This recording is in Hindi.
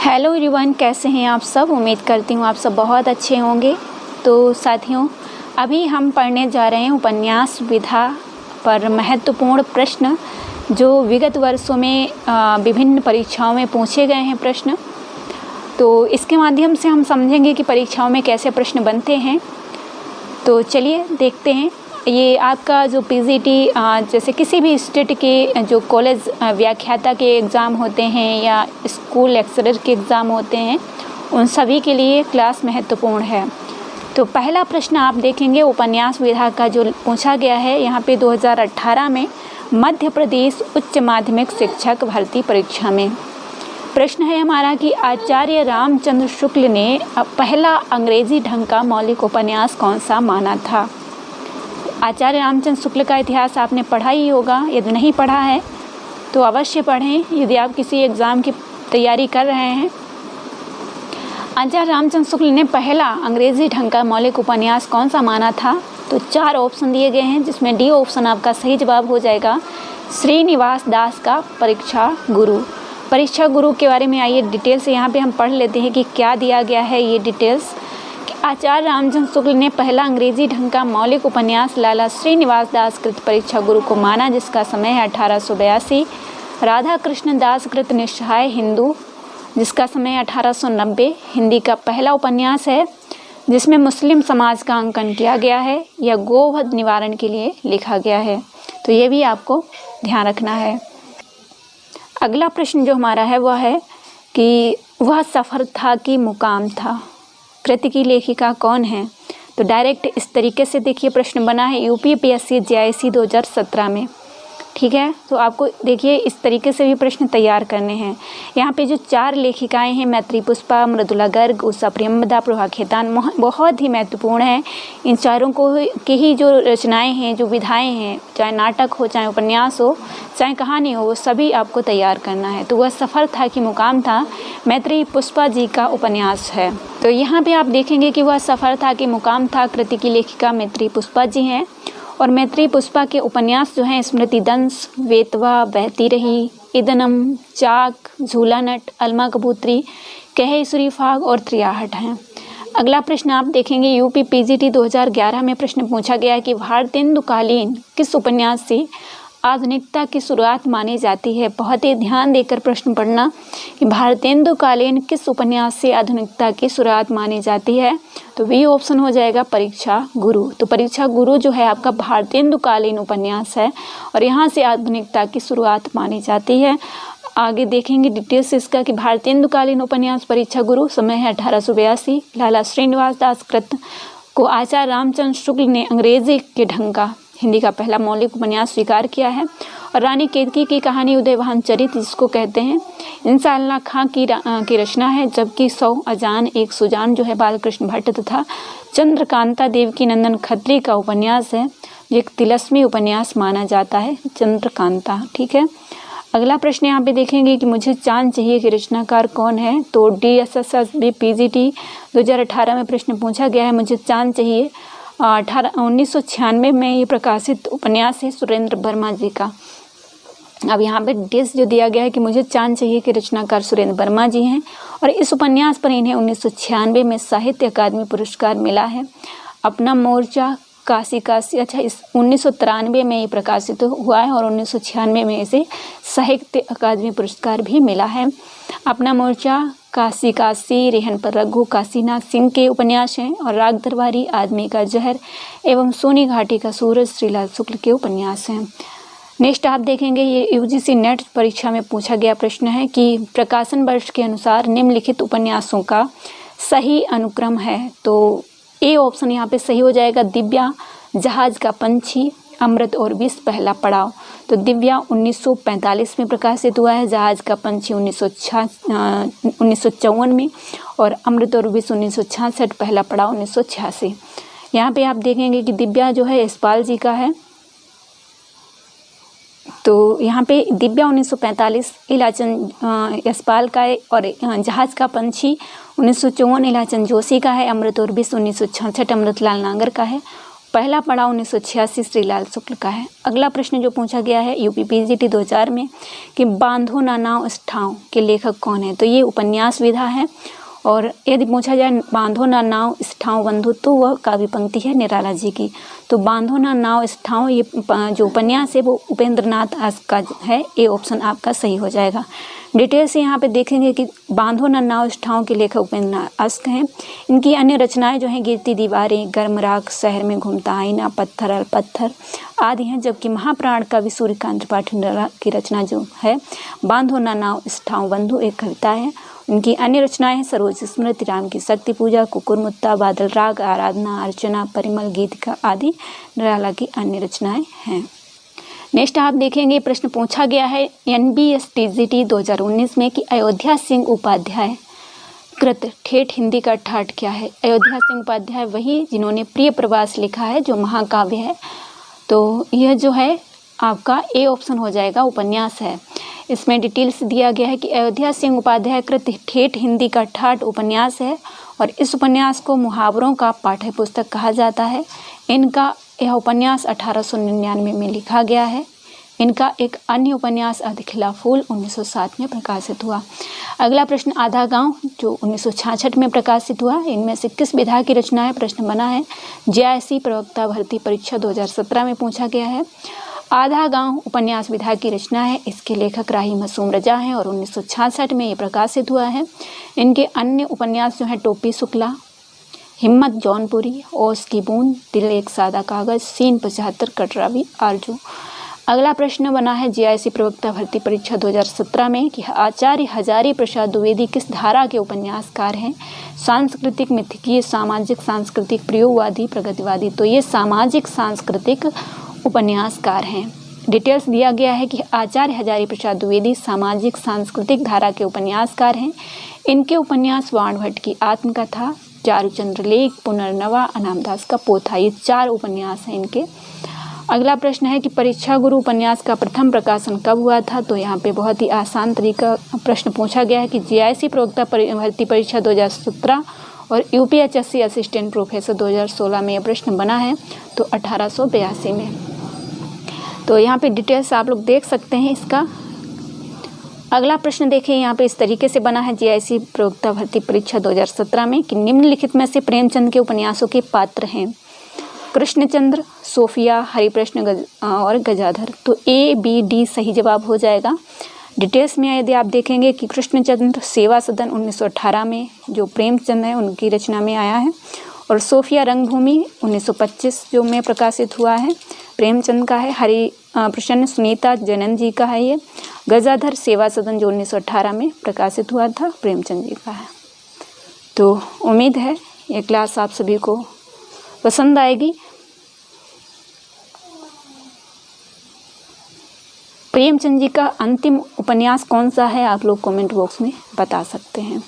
हेलो एवरीवन, कैसे हैं आप सब। उम्मीद करती हूँ आप सब बहुत अच्छे होंगे। तो साथियों, अभी हम पढ़ने जा रहे हैं उपन्यास विधा पर महत्वपूर्ण प्रश्न जो विगत वर्षों में विभिन्न परीक्षाओं में पूछे गए हैं प्रश्न। तो इसके माध्यम से हम समझेंगे कि परीक्षाओं में कैसे प्रश्न बनते हैं। तो चलिए देखते हैं। ये आपका जो पीजीटी जैसे किसी भी स्टेट के जो कॉलेज व्याख्याता के एग्ज़ाम होते हैं या स्कूल लेक्चरर के एग्ज़ाम होते हैं, उन सभी के लिए क्लास महत्वपूर्ण है। तो पहला प्रश्न आप देखेंगे उपन्यास विधा का जो पूछा गया है यहाँ पे 2018 में मध्य प्रदेश उच्च माध्यमिक शिक्षक भर्ती परीक्षा में। प्रश्न है हमारा कि आचार्य रामचंद्र शुक्ल ने पहला अंग्रेजी ढंग का मौलिक उपन्यास कौन सा माना था। आचार्य रामचंद्र शुक्ल का इतिहास आपने पढ़ा ही होगा। यदि नहीं पढ़ा है तो अवश्य पढ़ें यदि आप किसी एग्ज़ाम की तैयारी कर रहे हैं। आचार्य रामचंद्र शुक्ल ने पहला अंग्रेजी ढंग का मौलिक उपन्यास कौन सा माना था। तो 4 ऑप्शन दिए गए हैं, जिसमें डी ऑप्शन आपका सही जवाब हो जाएगा, श्रीनिवास दास का परीक्षा गुरु। परीक्षा गुरु के बारे में आइए डिटेल से यहाँ पे हम पढ़ लेते हैं कि क्या दिया गया है। ये डिटेल्स आचार्य रामचंद्र शुक्ल ने पहला अंग्रेजी ढंग का मौलिक उपन्यास लाला श्रीनिवास दास कृत परीक्षा गुरु को माना, जिसका समय है 1882। राधा कृष्ण दास कृत निस्सहाय हिंदू, जिसका समय है 1890। हिंदी का पहला उपन्यास है जिसमें मुस्लिम समाज का अंकन किया गया है। यह गोवध निवारण के लिए लिखा गया है। तो ये भी आपको ध्यान रखना है। अगला प्रश्न जो हमारा है वह है कि वह सफ़र था कि मुकाम था। कृति की लेखिका कौन है। तो डायरेक्ट इस तरीके से देखिए प्रश्न बना है यूपीपीएससी जेआईसी 2017 में। ठीक है, तो आपको देखिए इस तरीके से भी प्रश्न तैयार करने हैं। यहाँ पे जो 4 लेखिकाएं हैं, मैत्री पुष्पा, मृदुला गर्ग, उषा प्रियंवदा, प्रभा खेतान, बहुत ही महत्वपूर्ण है। इन चारों को की ही जो रचनाएं हैं, जो विधाएं हैं, चाहे नाटक हो, चाहे उपन्यास हो, चाहे कहानी हो, वो सभी आपको तैयार करना है। तो वह सफ़र था कि मुकाम था मैत्री पुष्पा जी का उपन्यास है। तो यहाँ पे आप देखेंगे कि वह सफ़र था कि मुकाम था कृति की लेखिका मैत्री पुष्पा जी हैं। और मैत्री पुष्पा के उपन्यास जो हैं स्मृति दंश, वेतवा, बहती रही, इदनम, चाक, झूला नट, अलमा कबूतरी, कहेसुरी फाग और त्रियाहट हैं। अगला प्रश्न आप देखेंगे यूपी पीजीटी 2011 में प्रश्न पूछा गया है कि भारतेंदुकालीन किस उपन्यास से आधुनिकता की शुरुआत मानी जाती है। बहुत ही ध्यान देकर प्रश्न पढ़ना कि भारतेंदुकालीन किस उपन्यास से आधुनिकता की शुरुआत मानी जाती है। तो बी ऑप्शन हो जाएगा परीक्षा गुरु। तो परीक्षा गुरु जो है आपका भारतेंदुकालीन उपन्यास है और यहाँ से आधुनिकता की शुरुआत मानी जाती है। आगे देखेंगे डिटेल्स इसका कि भारतेंदुकालीन उपन्यास परीक्षा गुरु, समय है 1882। लाला श्रीनिवास दास कृत को आचार्य रामचंद्र शुक्ल ने अंग्रेजी के ढंग का हिंदी का पहला मौलिक उपन्यास स्वीकार किया है। और रानी केतकी की कहानी उदयवान चरित जिसको कहते हैं इंसाअल्लाह खां की रचना है। जबकि 100 अजान एक सुजान जो है बालकृष्ण भट्ट तथा चंद्रकांता देवकी नंदन खत्री का उपन्यास है। एक तिलस्मी उपन्यास माना जाता है चंद्रकांता। ठीक है, अगला प्रश्न यहाँ पे देखेंगे कि मुझे चांद चाहिए कि रचनाकार कौन है। तो DSSB PGT 2018 में प्रश्न पूछा गया है मुझे चांद चाहिए। 1996 में ये प्रकाशित उपन्यास है सुरेंद्र वर्मा जी का। अब यहाँ पे डिटेल्स जो दिया गया है कि मुझे चांद चाहिए कि रचनाकार सुरेंद्र वर्मा जी हैं और इस उपन्यास पर इन्हें 1996 में साहित्य अकादमी पुरस्कार मिला है। अपना मोर्चा, काशी काशी, अच्छा इस 1993 में ये प्रकाशित हुआ है और 1996 में इसे साहित्य अकादमी पुरस्कार भी मिला है। अपना मोर्चा, काशी काशी, रेहन पर रघु काशीनाथ सिंह के उपन्यास हैं और राग दरबारी, आदमी का जहर एवं सोनी घाटी का सूरज श्रीलाल शुक्ल के उपन्यास हैं। नेक्स्ट आप देखेंगे ये यूजीसी नेट परीक्षा में पूछा गया प्रश्न है कि प्रकाशन वर्ष के अनुसार निम्नलिखित उपन्यासों का सही अनुक्रम है। तो ए ऑप्शन यहाँ पे सही हो जाएगा, दिव्या, जहाज का पंछी, अमृत और विष पहला पड़ाव। तो दिव्या 1945 में प्रकाशित हुआ है, जहाज का पंछी 1954 में और अमृत और विष 1966, पहला पड़ाव 1986। यहाँ पे आप देखेंगे कि दिव्या जो है यशपाल जी का है। तो यहाँ पे दिव्या 1945 इलाचंद यशपाल का है और जहाज का पंछी 1954 इलाचंद जोशी का है। अमृत और विष 1966 अमृतलाल नागर का है पहला पड़ाव 1986 श्रीलाल शुक्ल का है। अगला प्रश्न जो पूछा गया है यूपी पीजीटी 2000 में कि बांधो ना नाव इस ठाव के लेखक कौन है, तो ये उपन्यास विधा है। और यदि पूछा जाए बांधो ना नाव इस ठाव बंधु, तो वह काव्य पंक्ति है निराला जी की। तो बांधो ना नाव इस ठाव ये जो उपन्यास है वो उपेंद्र नाथ आस्क का है। ए ऑप्शन आपका सही हो जाएगा। डिटेल से यहाँ पे देखेंगे कि बांधो ना नाव इस ठाव के लेखक उपेंद्र नाथ आस्क हैं। इनकी अन्य रचनाएं जो हैं गिरती दीवारें, गर्म राख, शहर में घूमता आईना, पत्थर अल पत्थर आदि हैं। जबकि महाप्राण कवि सूर्यकांत त्रिपाठी की रचना जो है बांधो ना नाव इस ठाव बंधु एक कविता है। उनकी अन्य रचनाएं हैं सरोज स्मृति, राम की शक्ति पूजा, कुकुरमुत्ता, बादल राग, आराधना, अर्चना, परिमल गीतिका आदि निराला की अन्य रचनाएं हैं। नेक्स्ट आप देखेंगे प्रश्न पूछा गया है NBS-TGT 2019 में कि अयोध्या सिंह उपाध्याय कृत ठेठ हिंदी का ठाठ क्या है। अयोध्या सिंह उपाध्याय वही जिन्होंने प्रिय प्रवास लिखा है जो महाकाव्य है। तो यह जो है आपका ए ऑप्शन हो जाएगा, उपन्यास है। इसमें डिटेल्स दिया गया है कि अयोध्या सिंह उपाध्याय कृत ठेठ हिंदी का ठाठ उपन्यास है और इस उपन्यास को मुहावरों का पाठ्य पुस्तक कहा जाता है। इनका यह उपन्यास 1899 में लिखा गया है। इनका एक अन्य उपन्यास अधखिला फूल 1907 में प्रकाशित हुआ। अगला प्रश्न आधा गांव जो 1966 में प्रकाशित हुआ, इनमें से किस विधा की रचना है। प्रश्न बना है JIC प्रवक्ता भर्ती परीक्षा 2017 में पूछा गया है। आधा गांव उपन्यास विधा की रचना है। इसके लेखक राही मासूम रजा हैं और 1966 में ये प्रकाशित हुआ है। इनके अन्य उपन्यास जो हैं टोपी शुक्ला, हिम्मत जौनपुरी, ओस की बूंद, दिल एक सादा कागज, सीन 75, कटरावी आरजू। अगला प्रश्न बना है JIC प्रवक्ता भर्ती परीक्षा 2017 में कि आचार्य हजारी प्रसाद द्विवेदी किस धारा के उपन्यासकार हैं। सांस्कृतिक, मिथकीय, सामाजिक, सांस्कृतिक, प्रयोगवादी, प्रगतिवादी। तो ये सामाजिक सांस्कृतिक उपन्यासकार हैं। डिटेल्स दिया गया है कि आचार्य हजारी प्रसाद द्विवेदी सामाजिक सांस्कृतिक धारा के उपन्यासकार हैं। इनके उपन्यास वाण भट्ट की आत्मकथा, चारुचंद्र लेख, पुनर्नवा, अनामदास का पोथा, ये 4 उपन्यास हैं इनके। अगला प्रश्न है कि परीक्षा गुरु उपन्यास का प्रथम प्रकाशन कब हुआ था। तो यहाँ पे बहुत ही आसान तरीका प्रश्न पूछा गया है कि JIC प्रवक्ता भर्ती परीक्षा 2017 और UPHSC असिस्टेंट प्रोफेसर 2016 में यह प्रश्न बना है, तो 1882 में। तो यहाँ पे डिटेल्स आप लोग देख सकते हैं इसका। अगला प्रश्न देखें, यहाँ पे इस तरीके से बना है JIC प्रवक्ता भर्ती परीक्षा 2017 में कि निम्नलिखित में से प्रेमचंद के उपन्यासों के पात्र हैं। कृष्णचंद्र, सोफिया, हरिप्रश्न और गजाधर। तो A, B, D सही जवाब हो जाएगा। डिटेल्स में यदि आप देखेंगे कि कृष्णचंद्र सेवा सदन 1918 में जो प्रेमचंद है उनकी रचना में आया है, और सोफिया रंगभूमि 1925 जो में प्रकाशित हुआ है, प्रेमचंद का है। हरि प्रसन्न सुनीता जैनन जी का है ये। गजाधर सेवा सदन जो 1918 में प्रकाशित हुआ था, प्रेमचंद जी का है। तो उम्मीद है ये क्लास आप सभी को पसंद आएगी। प्रेमचंद जी का अंतिम उपन्यास कौन सा है आप लोग कमेंट बॉक्स में बता सकते हैं।